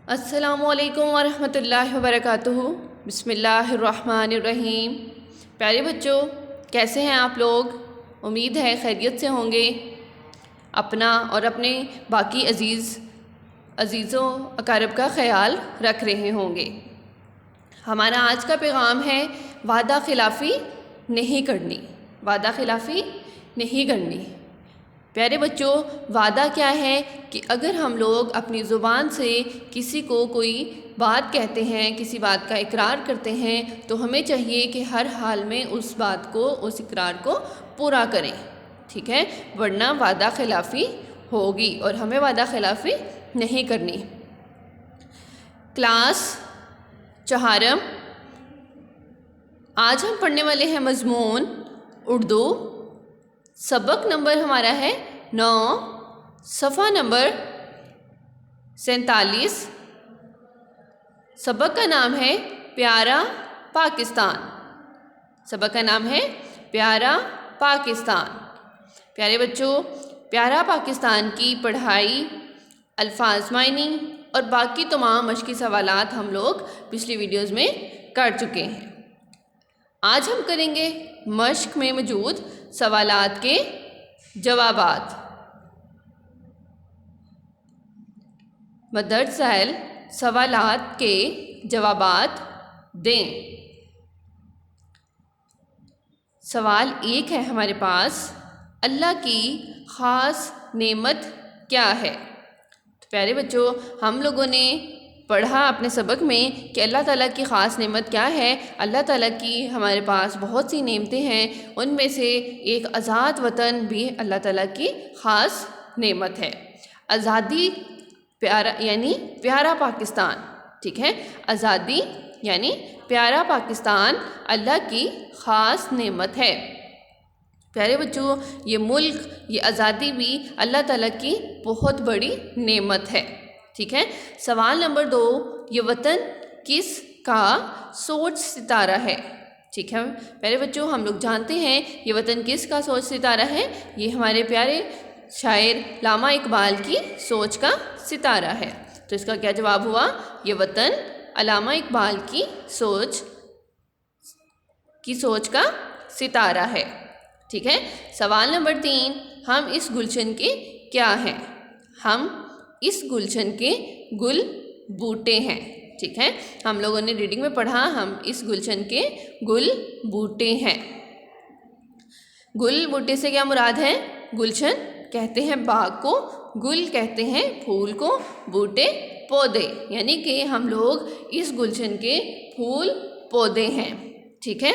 السلام علیکم ورحمۃ اللہ وبرکاتہ۔ بسم اللہ الرحمن الرحیم۔ پیارے بچوں، کیسے ہیں آپ لوگ؟ امید ہے خیریت سے ہوں گے، اپنا اور اپنے باقی عزیزوں اقارب کا خیال رکھ رہے ہوں گے۔ ہمارا آج کا پیغام ہے وعدہ خلافی نہیں کرنی، وعدہ خلافی نہیں کرنی۔ پیارے بچوں، وعدہ کیا ہے کہ اگر ہم لوگ اپنی زبان سے کسی کو کوئی بات کہتے ہیں، کسی بات کا اقرار کرتے ہیں، تو ہمیں چاہیے کہ ہر حال میں اس بات کو، اس اقرار کو پورا کریں، ٹھیک ہے؟ ورنہ وعدہ خلافی ہوگی اور ہمیں وعدہ خلافی نہیں کرنی۔ کلاس چہارم، آج ہم پڑھنے والے ہیں مضمون اردو۔ سبق نمبر ہمارا ہے 9، صفحہ نمبر 47۔ سبق کا نام ہے پیارا پاکستان۔ سبق کا نام ہے پیارا پاکستان۔ پیارے بچوں، پیارا پاکستان کی پڑھائی، الفاظ معنی اور باقی تمام مشقی سوالات ہم لوگ پچھلی ویڈیوز میں کر چکے ہیں۔ آج ہم کریں گے مشق میں موجود سوالات کے جوابات۔ مدرج ذیل سوالات کے جوابات دیں۔ سوال 1 ہے ہمارے پاس، اللہ کی خاص نعمت کیا ہے؟ تو پیارے بچوں، ہم لوگوں نے پڑھا اپنے سبق میں کہ اللہ تعالیٰ کی خاص نعمت کیا ہے۔ اللہ تعالیٰ کی ہمارے پاس بہت سی نعمتیں ہیں، ان میں سے ایک آزاد وطن بھی اللہ تعالیٰ کی خاص نعمت ہے۔ آزادی یعنی پیارا پاکستان، ٹھیک ہے؟ آزادی یعنی پیارا پاکستان اللہ کی خاص نعمت ہے۔ پیارے بچوں، یہ ملک، یہ آزادی بھی اللہ تعالیٰ کی بہت بڑی نعمت ہے، ٹھیک ہے؟ سوال نمبر 2، یہ وطن کس کا سوچ ستارہ ہے؟ ٹھیک ہے پیارے بچوں، ہم لوگ جانتے ہیں یہ وطن کس کا سوچ ستارہ ہے۔ یہ ہمارے پیارے شاعر علامہ اقبال کی سوچ کا ستارہ ہے۔ تو اس کا کیا جواب ہوا؟ یہ وطن علامہ اقبال کی سوچ کا ستارہ ہے، ٹھیک ہے؟ سوال نمبر 3، ہم اس گلشن کے کیا ہیں؟ ہم اس گلشن کے گل بوٹے ہیں، ٹھیک ہے؟ ہم لوگوں نے ریڈنگ میں پڑھا ہم اس گلشن کے گل بوٹے ہیں۔ گل بوٹے سے کیا مراد ہے؟ گلشن کہتے ہیں باغ کو، گل کہتے ہیں پھول کو، بوٹے پودے، یعنی کہ ہم لوگ اس گلشن کے پھول پودے ہیں، ٹھیک ہے؟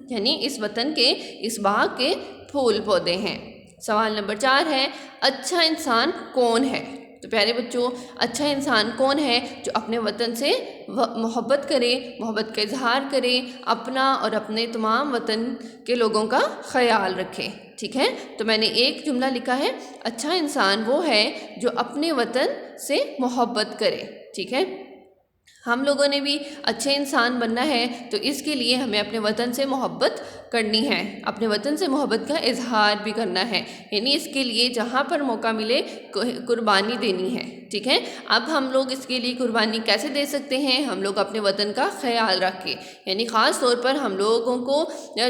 یعنی اس وطن کے، اس باغ کے پھول پودے ہیں۔ سوال نمبر 4 ہے، اچھا انسان کون ہے؟ تو پیارے بچوں، اچھا انسان کون ہے؟ جو اپنے وطن سے محبت کرے، محبت کا اظہار کرے، اپنا اور اپنے تمام وطن کے لوگوں کا خیال رکھے، ٹھیک ہے؟ تو میں نے ایک جملہ لکھا ہے، اچھا انسان وہ ہے جو اپنے وطن سے محبت کرے، ٹھیک ہے؟ ہم لوگوں نے بھی اچھے انسان بننا ہے تو اس کے لیے ہمیں اپنے وطن سے محبت کرنی ہے، اپنے وطن سے محبت کا اظہار بھی کرنا ہے، یعنی اس کے لیے جہاں پر موقع ملے قربانی دینی ہے، ٹھیک ہے؟ اب ہم لوگ اس کے لیے قربانی کیسے دے سکتے ہیں؟ ہم لوگ اپنے وطن کا خیال رکھ کے، یعنی خاص طور پر ہم لوگوں کو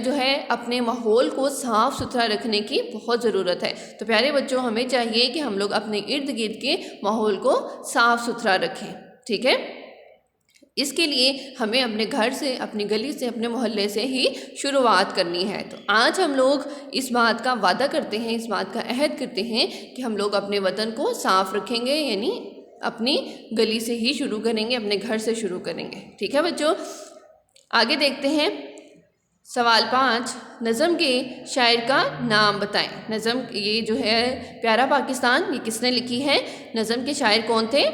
جو ہے اپنے ماحول کو صاف ستھرا رکھنے کی بہت ضرورت ہے۔ تو پیارے بچوں، ہمیں چاہیے کہ ہم لوگ اپنے ارد گرد کے ماحول کو صاف ستھرا رکھیں، ٹھیک ہے؟ اس کے لیے ہمیں اپنے گھر سے، اپنی گلی سے، اپنے محلے سے ہی شروعات کرنی ہے۔ تو آج ہم لوگ اس بات کا وعدہ کرتے ہیں، اس بات کا عہد کرتے ہیں کہ ہم لوگ اپنے وطن کو صاف رکھیں گے، یعنی اپنی گلی سے ہی شروع کریں گے، اپنے گھر سے شروع کریں گے، ٹھیک ہے بچوں؟ آگے دیکھتے ہیں سوال 5، نظم کے شاعر کا نام بتائیں۔ نظم یہ جو ہے پیارا پاکستان، یہ کس نے لکھی ہے؟ نظم کے شاعر کون تھے؟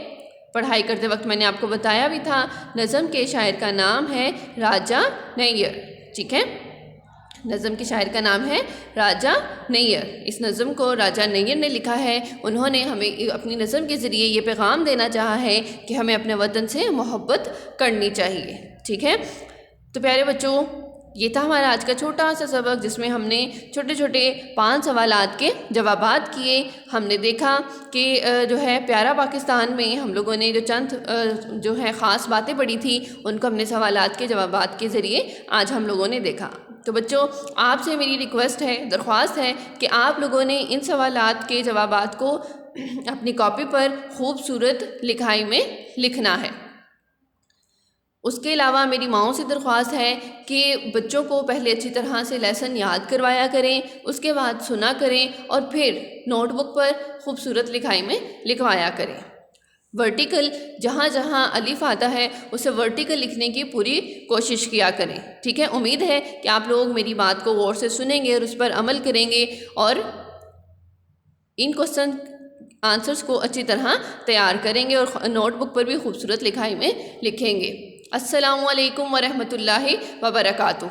پڑھائی کرتے وقت میں نے آپ کو بتایا بھی تھا، نظم کے شاعر کا نام ہے راجہ نیر، ٹھیک ہے؟ نظم کے شاعر کا نام ہے راجہ نیر۔ اس نظم کو راجہ نیر نے لکھا ہے۔ انہوں نے ہمیں اپنی نظم کے ذریعے یہ پیغام دینا چاہا ہے کہ ہمیں اپنے وطن سے محبت کرنی چاہیے، ٹھیک ہے؟ تو پیارے بچوں، یہ تھا ہمارا آج کا چھوٹا سا سبق، جس میں ہم نے چھوٹے چھوٹے 5 سوالات کے جوابات کیے۔ ہم نے دیکھا کہ جو ہے پیارا پاکستان میں ہم لوگوں نے جو چند جو ہے خاص باتیں پڑھی تھی، ان کو ہم نے سوالات کے جوابات کے ذریعے آج ہم لوگوں نے دیکھا۔ تو بچوں، آپ سے میری ریکویسٹ ہے، درخواست ہے کہ آپ لوگوں نے ان سوالات کے جوابات کو اپنی کاپی پر خوبصورت لکھائی میں لکھنا ہے۔ اس کے علاوہ میری ماؤں سے درخواست ہے کہ بچوں کو پہلے اچھی طرح سے لیسن یاد کروایا کریں، اس کے بعد سنا کریں، اور پھر نوٹ بک پر خوبصورت لکھائی میں لکھوایا کریں۔ ورٹیکل جہاں جہاں الف آتا ہے اسے ورٹیکل لکھنے کی پوری کوشش کیا کریں، ٹھیک ہے؟ امید ہے کہ آپ لوگ میری بات کو غور سے سنیں گے اور اس پر عمل کریں گے، اور ان کوسچن آنسرز کو اچھی طرح تیار کریں گے اور نوٹ بک پر بھی خوبصورت لکھائی میں لکھیں گے۔ السلام علیکم ورحمۃ اللہ وبرکاتہ۔